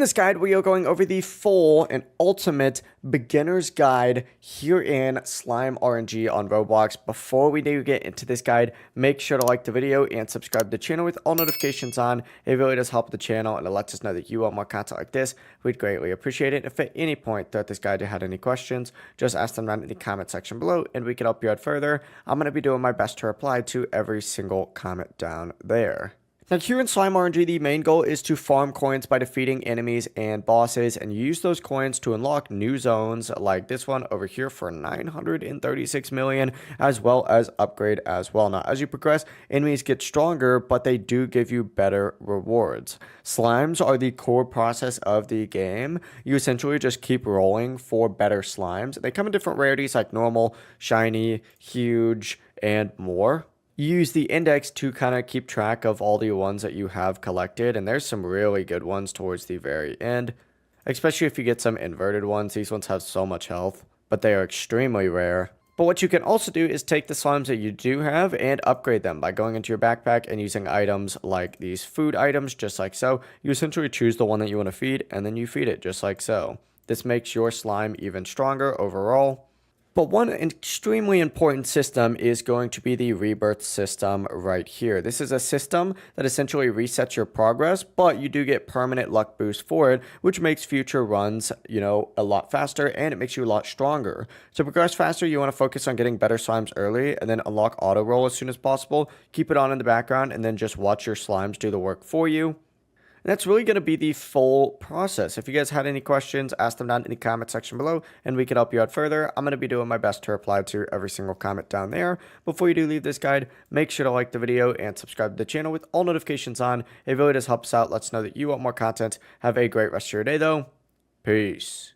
this guide, we are going over the full and ultimate beginner's guide here in Slime RNG on Roblox. Before we do get into this guide, make sure to like the video and subscribe to the channel with all notifications on. It really does help the channel and it lets us know that you want more content like this. We'd greatly appreciate it. If at any point throughout this guide you had any questions, just ask them down in the comment section below and we can help you out further. I'm going to be doing my best to reply to every single comment down there. Now here in Slime RNG, the main goal is to farm coins by defeating enemies and bosses and use those coins to unlock new zones like this one over here for 936 million, as well as upgrade as well. Now as you progress, enemies get stronger, but they do give you better rewards. Slimes are the core process of the game. You essentially just keep rolling for better slimes. They come in different rarities like normal, shiny, huge, and more. You use the index to kind of keep track of all the ones that you have collected, and there's some really good ones towards the very end, especially if you get some inverted ones. These ones have so much health, but they are extremely rare. But what you can also do is take the slimes that you do have and upgrade them by going into your backpack and using items like these food items, just like so. You essentially choose the one that you want to feed, and then you feed it, just like so. This makes your slime even stronger overall. But one extremely important system is going to be the rebirth system right here. This is a system that essentially resets your progress, but you do get permanent luck boost for it, which makes future runs, a lot faster, and it makes you a lot stronger. To progress faster, you want to focus on getting better slimes early and then unlock auto roll as soon as possible. Keep it on in the background and then just watch your slimes do the work for you. And that's really going to be the full process. If you guys had any questions, ask them down in the comment section below, and we can help you out further. I'm going to be doing my best to reply to every single comment down there. Before you do leave this guide, make sure to like the video and subscribe to the channel with all notifications on. It really does help us out. Lets us know that you want more content. Have a great rest of your day, though. Peace.